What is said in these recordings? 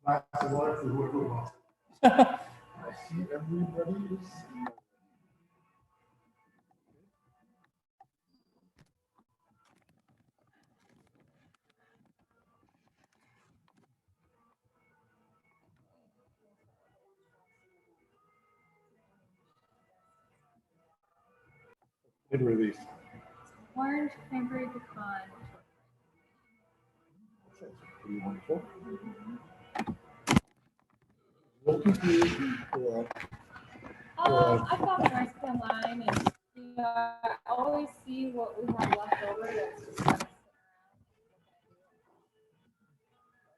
glass of water for whoever wants. I see everybody is. Good release. Orange cranberry pecan. That's pretty wonderful. Looking for I found the recipe online, and I always see what we have left over. That's just kind of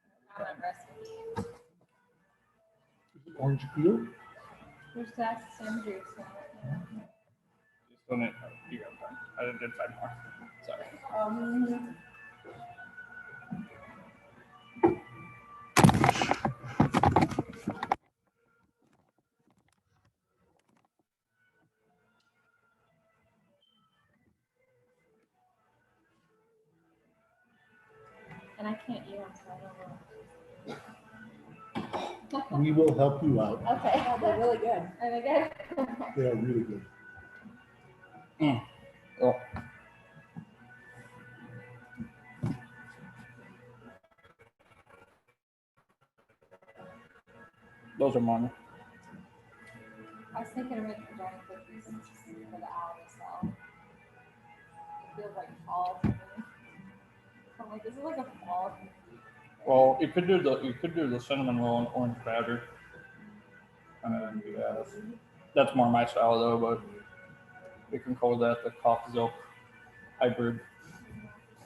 sitting around. Not a recipe. orange peel. There's that same juice. Yeah. Just don't it. You got time. I did find more. Sorry. And I can't eat them, so I don't know. We will help you out. Okay. Oh, they're really good. Are they good? They are really good. Oh. Those are mine. I was thinking of making giant cookies for the owl myself. It feels like fall to me. So I'm like, this is like a fall cookie. Well, you could do the cinnamon roll and orange batter. And yeah, that's more my style though, but we can call that the cough zilk hybrid.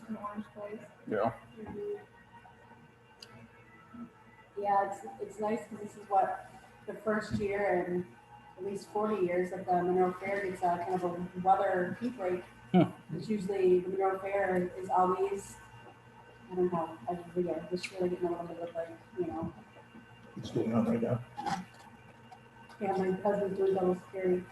An orange glaze. Yeah. Yeah, it's nice because this is what the first year in at least 40 years that the Monroe Fair gets kind of a weather heat break. It's usually the Monroe Fair is always, I don't know, every year. This year they're getting a little bit of like, you know. What's going on right now? Yeah, my cousin's doing double security.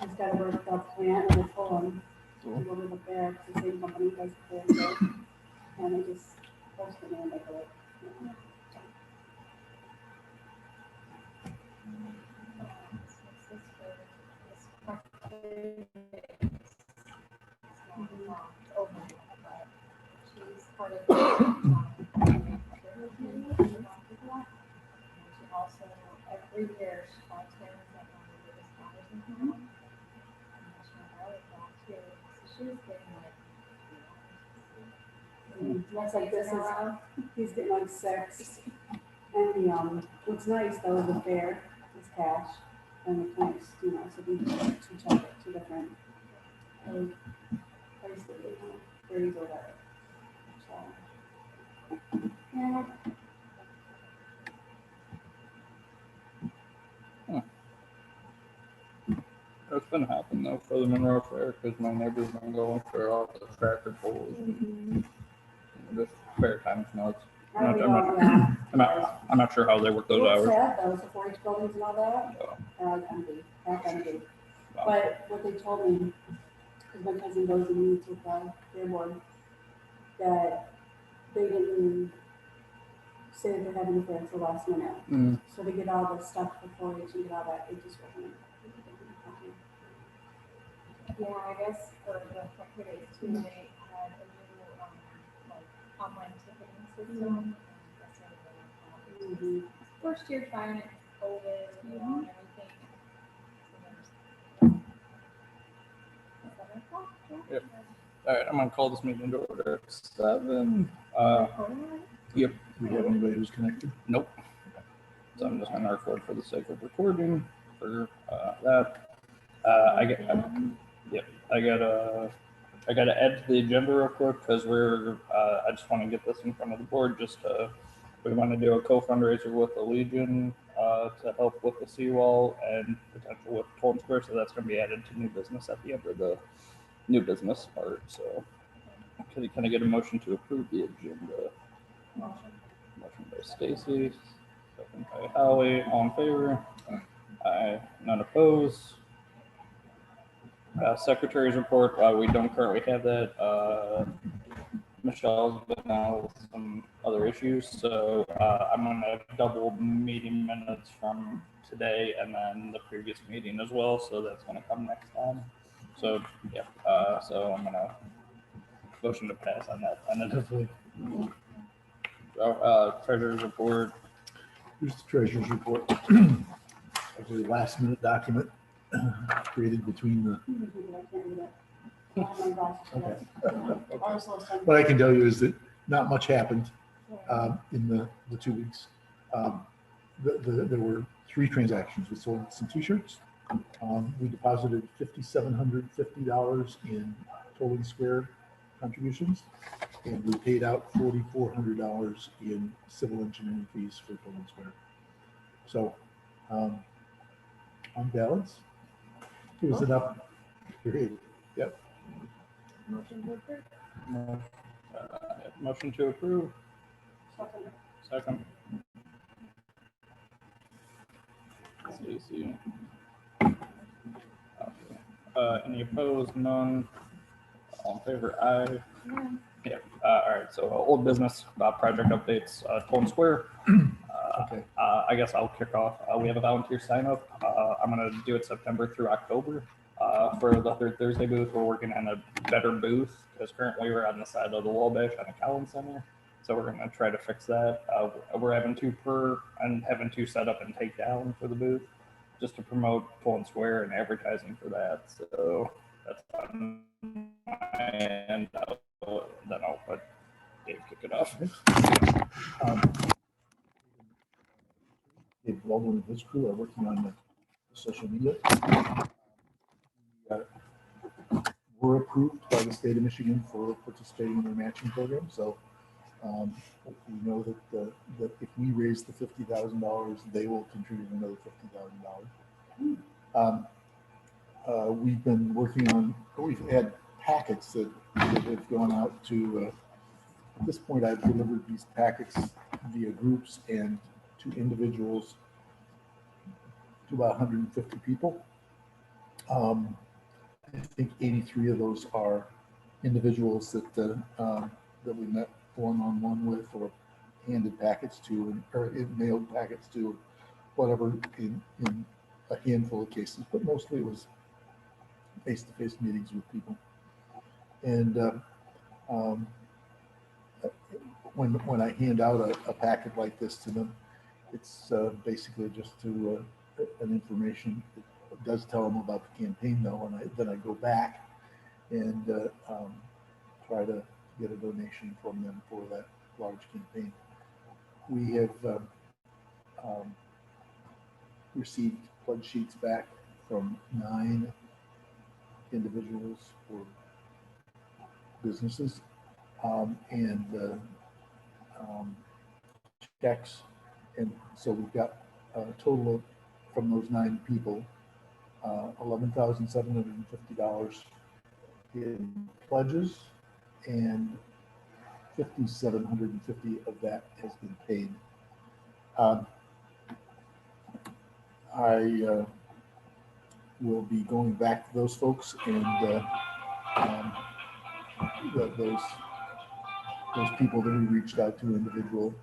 He's got to work at the plant and they told him to go to the fair because the same company does the fair. And they just posted me and they go like, you know. She's part of the she also, every year, she volunteers at one of the biggest fires in town. And she went out too. So she was getting like, That's like this is, he's getting like 6. And the, what's nice though is the fair is cash and the plants, you know, so we have two different places, you know, berries or whatever. So, yeah. That's been happening though for the Monroe Fair because my neighbor's been going for all the tractor pulls. This fair time's nuts. I'm not sure how they work those What's hours. sad though, is the 4-H buildings and all that Yeah. are like empty, half empty. Wow. But what they told me, because my cousin goes and meets with their board, that they didn't say that they're having a fair until last minute. So to get all the stuff before H and get all that, it just wasn't. yeah, I guess for the couple days too, they had a new like online ticketing system. That's what they were first year trying it, COVID, you know, and everything. Yep. All right, I'm gonna call this meeting to order at 7. Yep. Do we have anybody who's connected? Nope. So I'm just gonna record for the sake of recording for that. I gotta add to the agenda real quick because I just want to get this in front of the board. We want to do a co-fundraiser with the Legion to help with the seawall and potential with Toll Square. So that's gonna be added to new business at the end of the new business part. So can I get a motion to approve the agenda? Motion by Stacy, second by Howie. All in favor? Aye. None opposed. Secretary's report. We don't currently have that. Michelle's been out with some other issues, so I'm gonna double meeting minutes from today and then the previous meeting as well, so that's gonna come next time. So, yeah, so I'm gonna motion to pass on that tentatively. So, treasurer's report. Here's the treasurer's report. A last minute document created between the, I can't read it. I don't have my glasses for that. Ours last time. what I can tell you is that not much happened in the 2 weeks. There were 3 transactions. We sold some t-shirts. We deposited $5,750 in Tolling Square contributions, and we paid out $4,400 in civil engineering fees for Tolling Square. So, on balance, it was enough. Period. Yep. Motion to approve. Motion to approve. Second. Second. Stacy. Okay. Any opposed? None. All in favor? Aye. Yeah. Yeah. All right. So old business project updates. Tolton Square. Okay. I guess I'll kick off. We have a volunteer sign up. I'm gonna do it September through October. For the third Thursday booth, we're working on a better booth because currently we're on the side of the Wabash on the Collins Center. So we're gonna try to fix that. We're having 2 per and having 2 set up and take down for the booth, just to promote Tolton Square and advertising for that. So that's on my end. Then I'll let Dave kick it off. Dave Baldwin and his crew are working on the social media. We're approved by the state of Michigan for participating in their matching program. So we know that if we raise the $50,000, they will contribute another $50,000. We've been working on, we've had packets that have gone out to, at this point, I've delivered these packets via groups and to individuals, to about 150 people. I think 83 of those are individuals that we met one-on-one with, or handed packets to, or mailed packets to, whatever, in a handful of cases, but mostly it was face-to-face meetings with people. And when I hand out a packet like this to them, it's basically just to an information. It does tell them about the campaign, though, and then I go back and try to get a donation from them for that large campaign. We have received pledge sheets back from 9 individuals or businesses, and checks, and so we've got a total of, from those 9 people, $11,750 in pledges, and $5,750 of that has been paid. I will be going back to those folks and those people that we reached out to individual,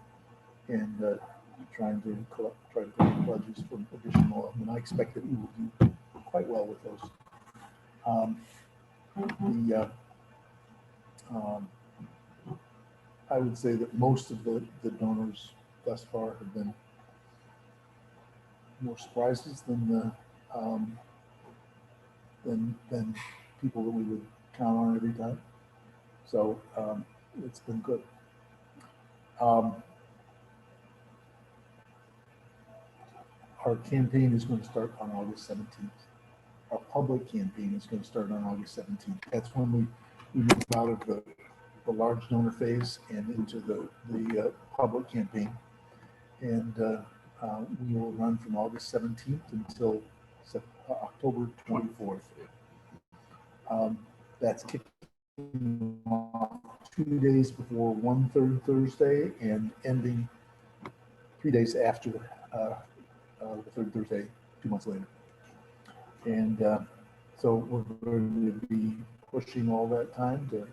and trying to collect pledges from additional, and I expect that we will do quite well with those. I would say that most of the donors thus far have been more surprises than people that we would count on every time. So it's been good. Our campaign is going to start on August 17th. Our public campaign is going to start on August 17th. That's when we move out of the large donor phase and into the public campaign. And we will run from August 17th until October 24th. That's kicking off 2 days before 1/3 Thursday and ending 3 days after the 3rd Thursday, 2 months later. And so we're going to be pushing all that time to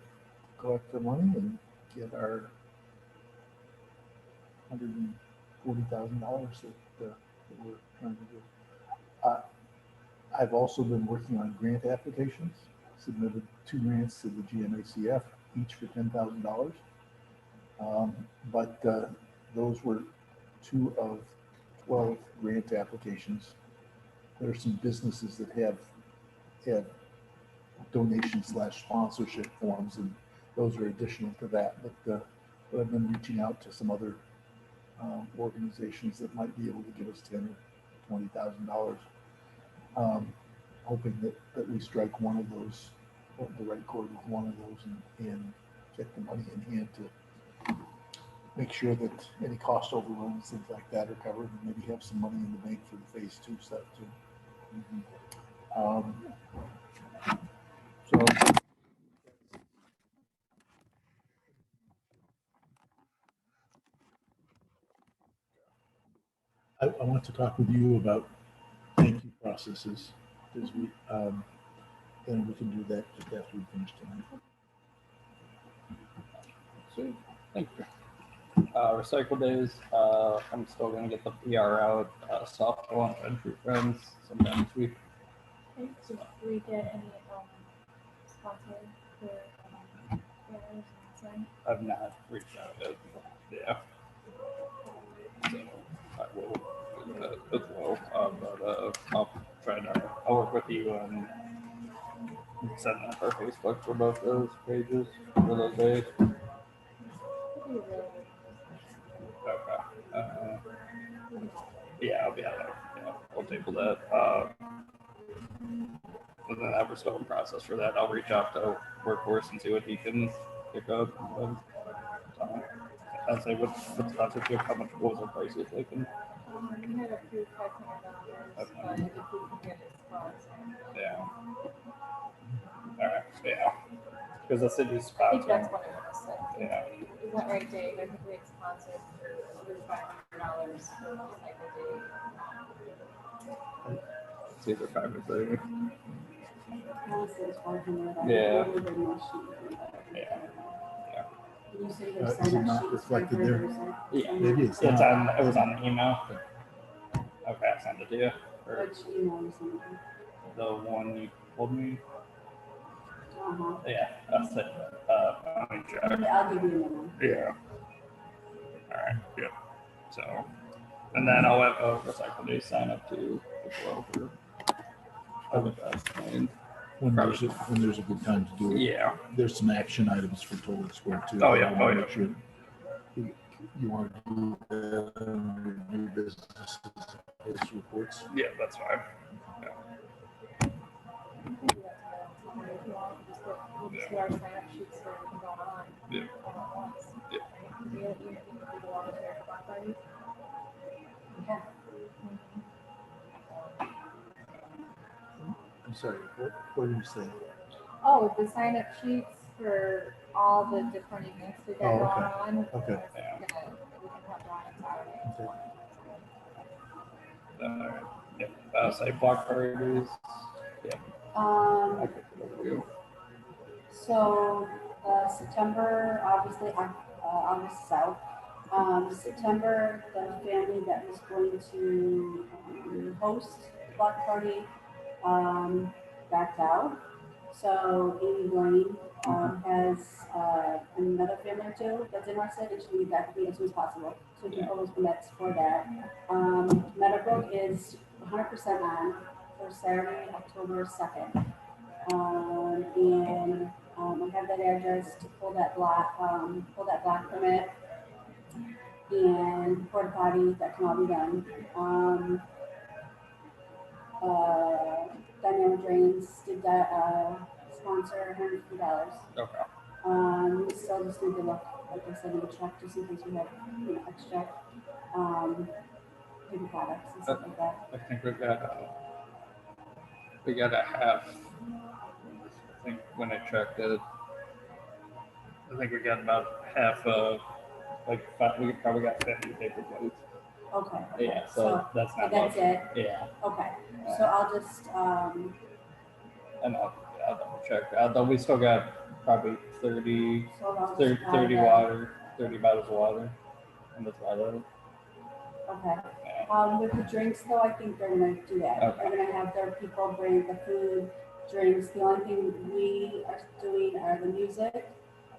collect the money, and get our $140,000 that we're trying to do. I've also been working on grant applications, submitted 2 grants to the GMACF, each for $10,000. But those were 2 of 12 grant applications. There are some businesses that have donation/sponsorship forms, and those are additional to that. But I've been reaching out to some other organizations that might be able to give us $10,000 or $20,000, hoping that we strike one of those, the right chord with one of those, and get the money in hand to make sure that any cost overruns, things like that, are covered, and maybe have some money in the bank for the phase 2 stuff too. So I want to talk with you about thank you processes, because and we can do that just after we finish tonight. Sweet. Thank you. Recycle days. I'm still gonna get the PR out. Softball and Country Friends sometime this week. Okay, did we get any sponsor for banners and sign? I've not reached out yet. Yeah. So I will do that as well. But I'll work with you on setting up our Facebook for both those pages for those days. Could be really Okay. Yeah, I'll be out there. Yeah, I'll table that. And then we're still in process for that. I'll reach out to Workforce and see what he can pick up. I'll say what's sponsorship, how much was the price you're taking? we had approved $500, but if we can get it sponsored. Yeah. All right. Yeah. Because the city's I think sponsored. that's what it was. Yeah. Is that right, Dave? I think we had sponsored for $500 for Recycle Day. It's either 5 or 30. Honestly, it's 500. Yeah. Yeah. Yeah. You say Is there's it sign-up not sheets reflected for there? Thursday. Yeah. Maybe it's It not. was on the email. Okay, I'll send it to you. Or Which email you sent me? the one you told me. Uh-huh. Yeah, that's it. Let me check. I'll give you a minute. Yeah. All right. Yep. So, and then I'll have a Recycle Day sign up too as well for other guys. When there's a good time to do it. Yeah. There's some action items for Total Square too. Oh, yeah. I wanna Oh, make sure you want to do new businesses as reports. Yeah, that's fine. We can do that together. If you want, we'll just do our sign-up sheets for everything going on. Yeah. All at once. Yeah. You need to do the volunteer block parties. Yeah. I'm sorry, what did you say? Oh, the sign-up sheets for all the different events we got Oh, going okay. on. Okay. We can have Brian Saturday. Okay. Yeah. Site block parties. Yeah. I Um, could put over you. so, September, obviously, August is out. September, the family that was going to host the block party, backed out. So Amy Blaine, has, another family or two that's interested, and she'll be back to me as soon as possible. So we can always permits for that. Meadowbrook is 100% on for Saturday, October 2nd. And I have that address to pull that block permit and porta potty that can all be done. Dynamic Drains did that, sponsor $150. Okay. We still just need to look, like I said, in the check, just in case we have, extra, paper products and stuff like that. I think we got a half. I think when I checked it, I think we got about half of we probably got 50 paper plates. Okay. Yeah, so that's not that's much. it. Yeah, Okay, so I'll just, and I'll double check. Though we still got probably 30, So I'll 30, just 30 add that. water, 30 bottles of water. And that's about it. Okay. Yeah. With the drinks though, I think they're gonna do that. Okay. They're gonna have their people bring the food, drinks. The only thing we are doing are the music,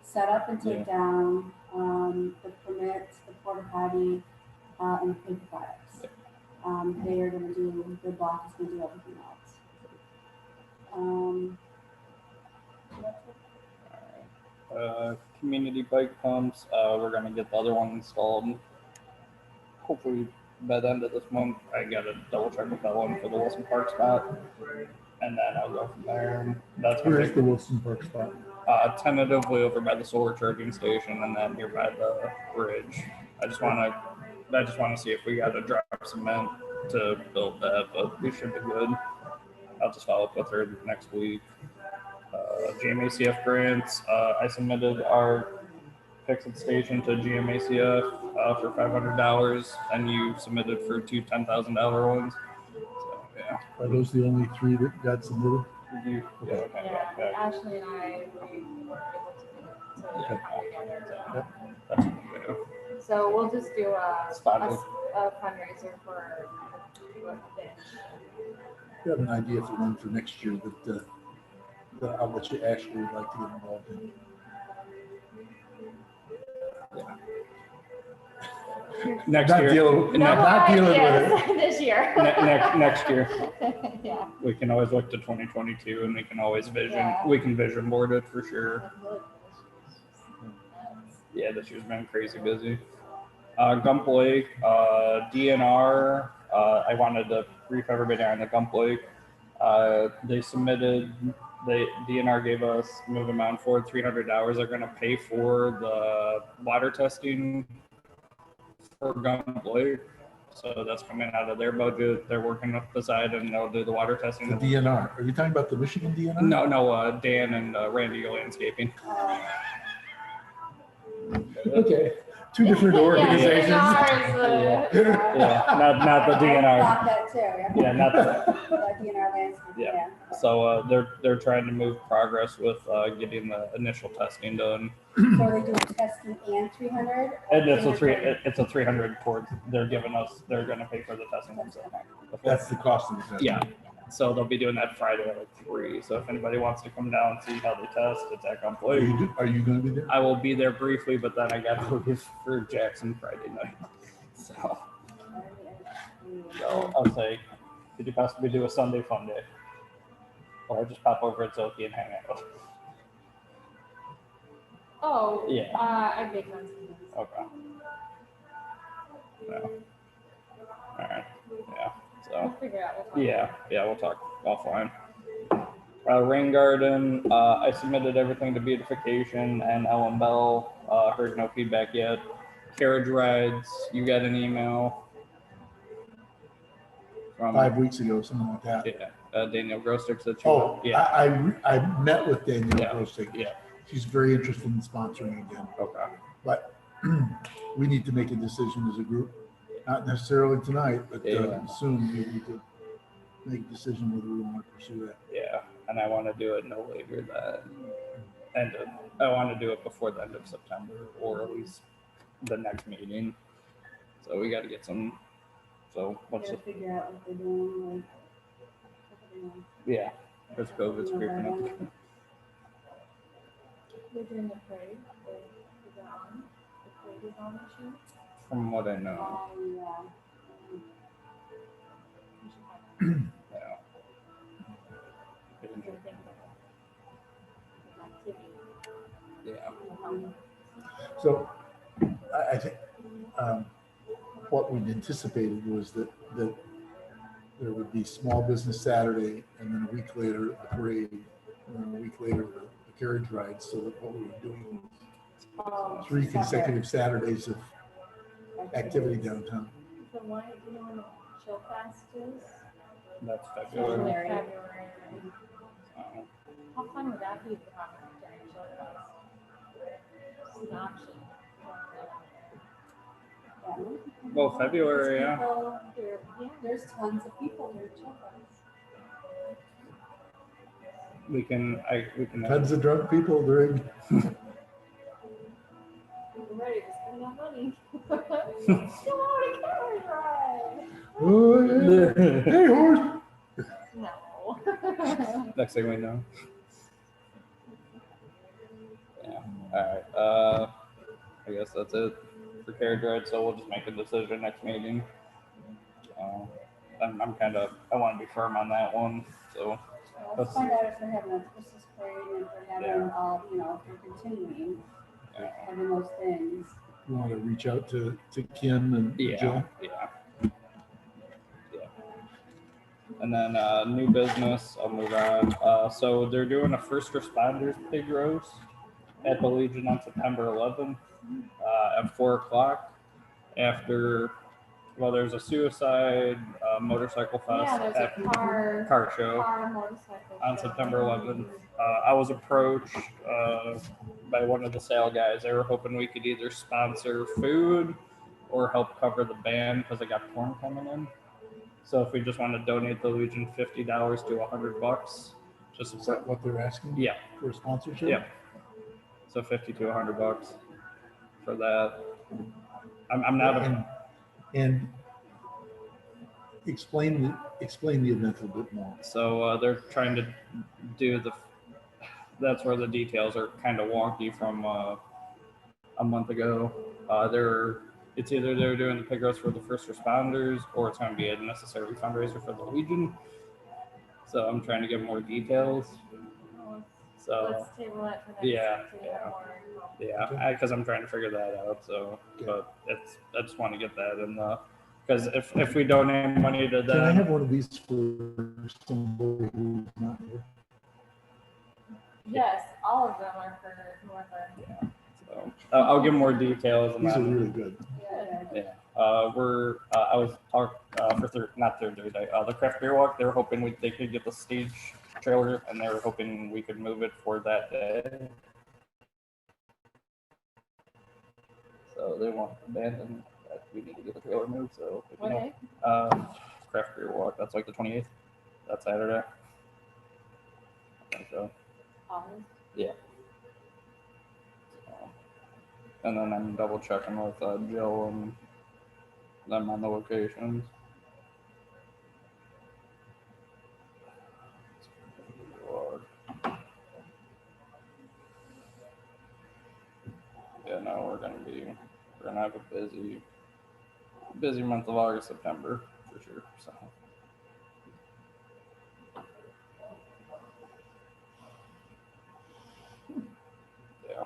set up and take down, the permits, the porta potty, and the paper products. They are gonna do, the block is gonna do everything else. Community bike pumps. We're gonna get the other one installed. Hopefully by the end of this month. I gotta double check with that one for the Wilson Park spot, and then I'll go from there. That's Where gonna is be the Wilson Park spot? tentatively over by the solar charging station, and then nearby the bridge. I just wanna see if we gotta drop cement to build that, but we should be good. I'll just follow up with her next week. GMACF grants. I submitted our Fix-It station to GMACF for $500, and you submitted for two $10,000 ones. So yeah. Are those the only three that got submitted? You, Okay. Yeah, Ashley and I, we weren't able to come together. Yep. That's what we do. So we'll just do Spotted. a fundraiser for the bench. You have an idea for one for next year that I'll let you Ashley would like to get involved in. Next Not year. dealing, No not more dealing with it. ideas this year. Next year. Yeah. We can always look to 2022, and we can always vision. Yeah. We can vision board it for sure. Yeah, this year's been crazy busy. Gump Lake, DNR. I wanted to brief everybody on the Gump Lake. They submitted. DNR gave us moving mountain forward $300. They're going to pay for the water testing for Gump Lake. So that's coming out of their budget. They're working up the side, and they'll do the water testing. The DNR. Are you talking about the Michigan DNR? No, Dan and Randy Landscaping. Okay, two different organizations. Yeah, Yeah, not the I DNR. thought that too. Yeah, not the. The DNR landscape, Yeah. yeah. So they're trying to move progress with getting the initial testing done. So they do testing and 300? And it's a 300 towards. They're giving us. They're going to pay for the testing themselves. That's the cost of the test. Yeah. So they'll be doing that Friday at like 3. So if anybody wants to come down and see how they test, it's at Gump Lake. Are you going to be there? I will be there briefly, but then I got to leave for Jackson Friday night. So I'll say, could you possibly do a Sunday fun day? Or just pop over at Zilke and hang out. Oh, Yeah. I'd make friends. Okay. No. All right. Yeah. We'll So. figure out. We'll talk. Yeah, we'll talk offline. Rain Garden, I submitted everything to beautification and Ellen Bell. Heard no feedback yet. Carriage rides, you got an email from 5 weeks ago, something like that. Danielle Grostic that you. Oh, Yeah. I met with Danielle Yeah. Grostic. Yeah. She's very interested in sponsoring again, Okay. but we need to make a decision as a group. Not necessarily tonight, but Yeah. soon we need to make a decision whether we want to pursue that. Yeah, and I want to do it no later than I want to do it before the end of September, or at least the next meeting. So we got to get some. So what's Gotta figure out what they're doing, yeah, because COVID's creeping up. We're doing the parade. Is that on? The parade is on this year? From what I know, Oh, yeah. We should have yeah. something for activity. Yeah. So I think what we'd anticipated was that there would be small business Saturday, and then a week later the parade, and then a week later the carriage ride, so that what we were doing was 3 consecutive Saturdays of activity downtown. So why, you know, when the chill fest is? That's February. February. February. Uh, How fun would that be to have during chill fest? It's an option. Well, February, yeah. Yeah. There's tons of people there, children. we can Tons of drunk people during. We're ready to spend that money. Come on, a carriage ride. Oh, yeah. Hey, horse. No. next thing we know. Yeah. All right. I guess that's it for carriage ride. So we'll just make a decision next meeting. I'm kind of, I want to be firm on that one. So Let's find out if they're having a Christmas parade and if they're having, you know, if they're continuing yeah. having those things. You want to reach out to Kim and Jill? Yeah. And then new business, I'll move on. So they're doing a first responders pig roast at the Legion on September 11th at 4:00 after, well, there's a suicide motorcycle fest Yeah, there's at a car show car motorcycle on show. September 11th. I was approached by one of the sale guys. They were hoping we could either sponsor food or help cover the band because they got porn coming in. So if we just want to donate the Legion $50 to $100, just Is that what they're asking? Yeah. For a sponsorship? Yeah. So $50 to $100 for that. I'm not and explain the event a bit more. so they're trying to do that's where the details are kind of wonky from a month ago. It's either they're doing the pig roast for the first responders or it's going to be a necessary fundraiser for the Legion. So I'm trying to get more details. So Let's table it for next Yeah, week to get more info. yeah, because I'm trying to figure that out. So, but I just want to get that in the, because if we donate money to Can I them, have one of these for somebody who's not here? Yes, all of them are for whoever. so I'll give more details. And These are then, really good. Yeah. we're I was talking for not Thursday, the craft beer walk. They were hoping they could get the stage trailer, and they were hoping we could move it for that day. So they want to abandon that we need to get the trailer moved. So if you What know, day? craft beer walk. That's like the 28th. That's Saturday. I think so. August. Yeah. And then I'm double checking with Jill and them on the locations. Yeah, no, we're gonna have a busy month of August, September for sure. So yeah.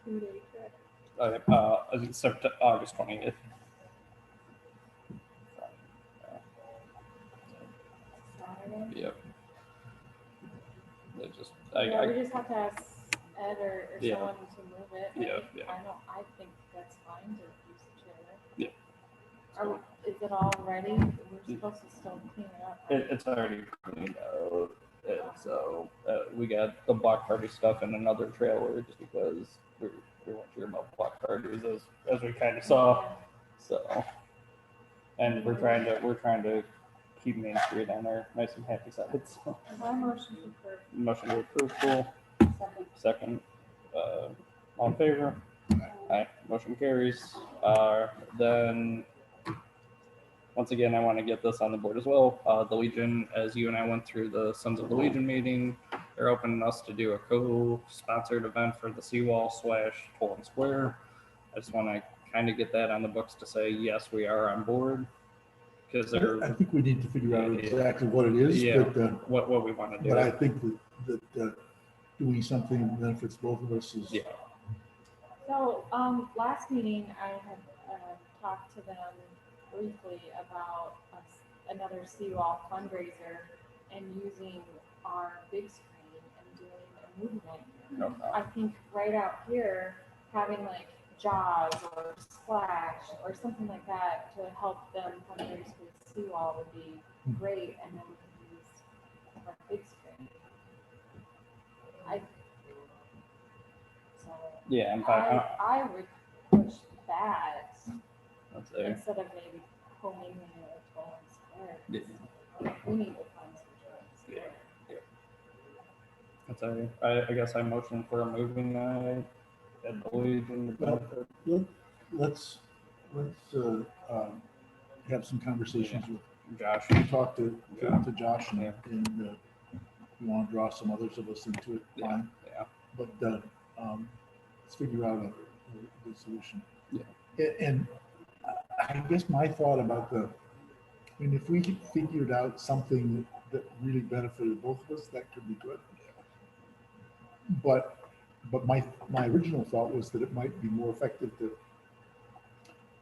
2-day trip. I think August 20th. Saturday. Yep. They just Yeah, we just have to ask Ed or Yeah. someone to move it. Yeah, right? yeah. I think that's fine to use the trailer. Yeah. Is it all ready? We're supposed to still clean it up. Right? It's already cleaned out. So we got the block party stuff in another trailer just because we weren't sure about block parties as we kind of saw. Yeah. So, and we're trying to keep Main Street on our nice and happy side. So, My motion to approve. motion to approve, cool. Second, all in favor? Aye. Motion carries. Then, once again, I want to get this on the board as well. The Legion, as you and I went through the Sons of the Legion meeting, they're opening us to do a co-sponsored event for the Seawall / Toll and Square. I just want to kind of get that on the books to say, yes, we are on board. Because I think we need to figure out exactly what it is, Yeah. but what we want to do. but I think that doing something that benefits both of us is. Yeah. So, last meeting, I had talked to them briefly about another Seawall fundraiser and using our big screen and doing a movement. Okay. I think right out here, having like Jaws or Splash or something like that to help them fundraise for Seawall would be great, and then we can use our big screen. Yeah, in fact, I would push that let's say. instead of maybe homing in a Toll and Square. Yeah. We need the funds for I guess I motion for a movie night at the Legion. to Well, benefit let's have some conversations with, Josh. talk to Josh Yeah. and you want to draw some others of us into it, fine. Yeah. But let's figure out a good solution. Yeah. And I guess my thought about if we figured out something that really benefited both of us, that could be good. But my original thought was that it might be more effective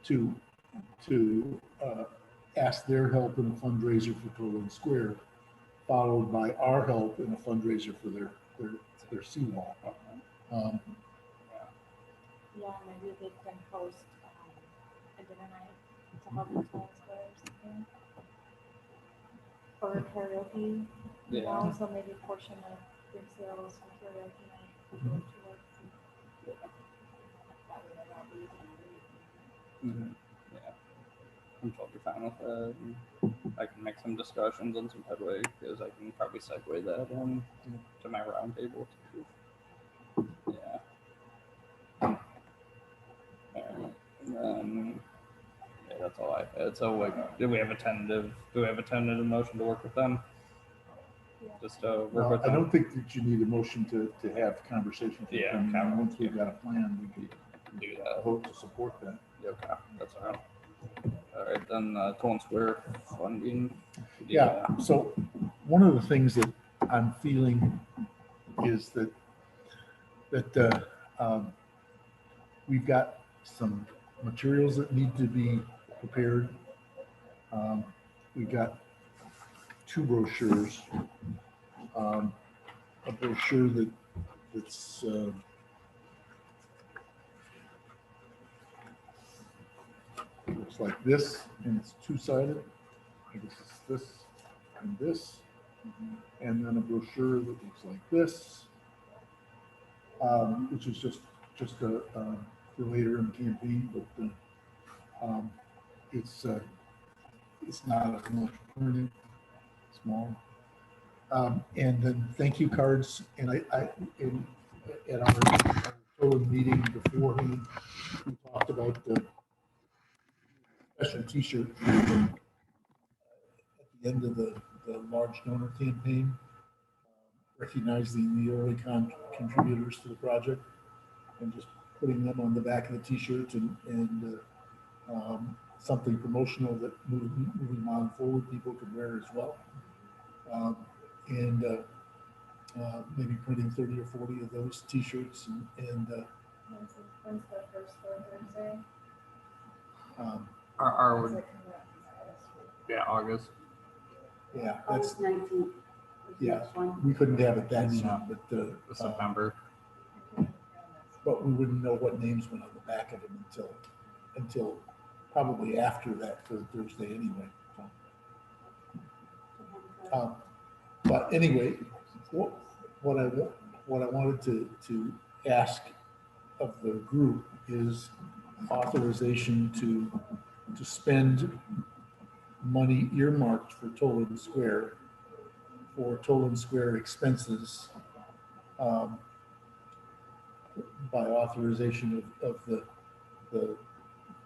to ask their help in a fundraiser for Toland Square, followed by our help in a fundraiser for their seawall. Yeah, maybe they can host a dinner night to help with Town Square or something. Or karaoke, you Yeah. know, so maybe a portion of drink sales from karaoke night would go towards. That way they're not losing. Yeah. I'm totally fine with that. I can make some discussions and some headway because I can probably segue that in to my roundtable too. Yeah. Alright. Yeah, that's all I had. So like, do we have a tentative motion to work with them? Yeah. Just work Well, with I them? don't think that you need a motion to have conversations with Yeah, them. kind of, Once we've got a plan, we can do that. vote to support that. Okay, that's all right. All right, then Town Square funding. Yeah, so one of the things that I'm feeling is that we've got some materials that need to be prepared. We've got two brochures. A brochure that's looks like this, and it's two-sided. I guess it's this and this, and then a brochure that looks like this, which is just for later in the campaign, but it's not a commercial printing, small. And then thank you cards, and at our total meeting beforehand, we talked about the special T-shirt at the end of the large donor campaign, recognizing the early contributors to the project, and just putting them on the back of the T-shirts and something promotional that moving on forward people could wear as well. And maybe printing 30 or 40 of those T-shirts and When's the first Thursday? Are Is we, it coming up? yeah, August. yeah, that's August 19th. yeah. We couldn't have it that soon, No. but September. but we wouldn't know what names went on the back of them until probably after that third Thursday anyway. So, but anyway, what I wanted to ask of the group is authorization to spend money earmarked for Toland Square for Toland Square expenses by authorization of the 4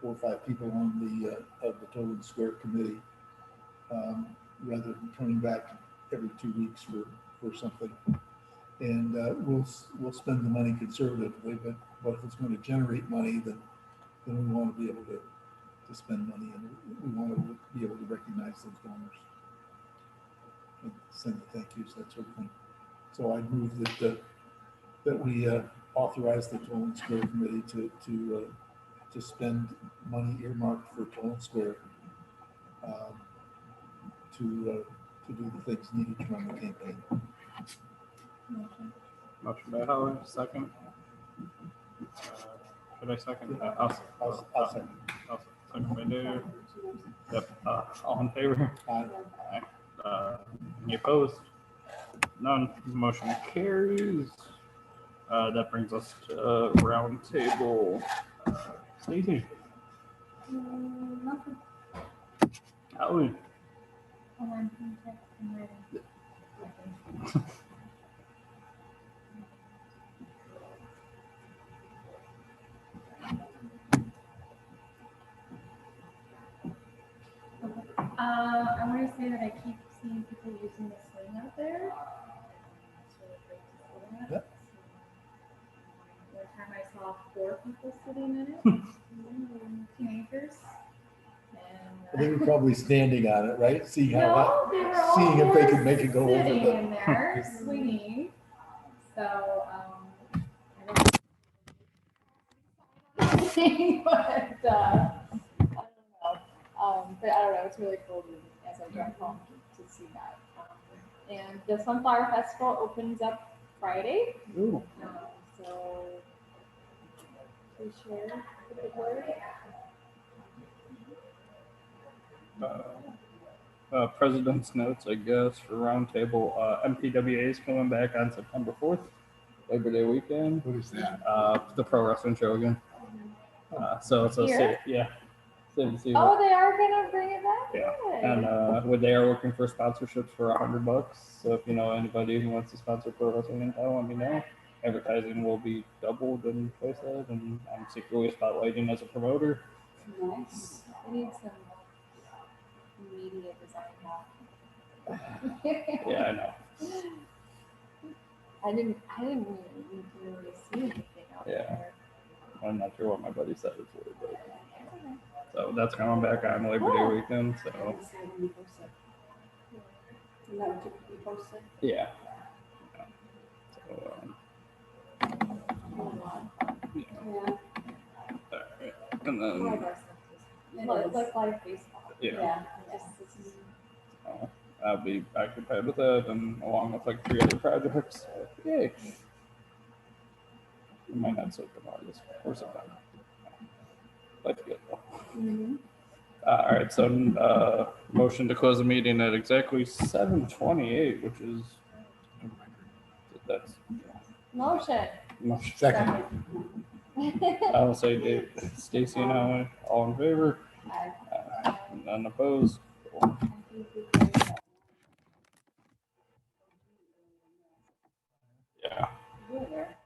or 5 people on the Toland Square committee, rather than coming back every 2 weeks for something. And we'll spend the money conservatively, but if it's going to generate money, then we want to be able to spend money, and we want to be able to recognize those donors and send the thank yous, that sort of thing. So I move that we authorize the Toland Square committee to spend money earmarked for Toland Square to do the things needed to run the campaign. Motion by Howard, second. Should I second? I'll second. I'll second by Dave. Yep. All in favor? Aye. Any opposed? None. Motion carries. That brings us to round table. Stacy. Nothing. Howie. Hold on, I'm ready. excited that I keep seeing people using the swing out there. It's really great to see that. Yep. One time I saw 4 people sitting in it, teenagers. And, They were probably standing on it, right? Seeing how, no, they were all seeing if they could make it go over sitting the. in there, swinging. So, I don't but but I don't know. It's really cool as I drive home to see that. And the Sunflower Festival opens up Friday. Ooh. So, please share with the board. President's notes, I guess, for roundtable. MPWA is coming back on September 4th, Labor Day weekend. What is that? The pro wrestling show again. So it's a Here? yeah. Save to see Oh, what- they are gonna bring it back. Yeah. Good. And they are looking for sponsorships for $100. So if you know anybody who wants to sponsor pro wrestling in town, let me know. Advertising will be doubled and twice that, and I'm secretly spotlighting as a promoter. Nice. We need some media design help. Yeah, I know. I didn't really see anything out Yeah. there. I'm not sure what my buddy said it's for, but so that's coming back on Labor Day weekend. I So didn't see it when you posted. Isn't that what you posted? yeah. So, Yeah. alright. And All then of our stuff is It like, is. like live baseball. yeah, Just I'll be occupied with that, and along with like 3 other projects. So, yay! I might not soak in August or September. Life's good though. All right, so motion to close the meeting at exactly 7:28, which is that's motion. motion. Second. I will say Dave, Stacy, and I all in favor. Aye. None opposed. Cool.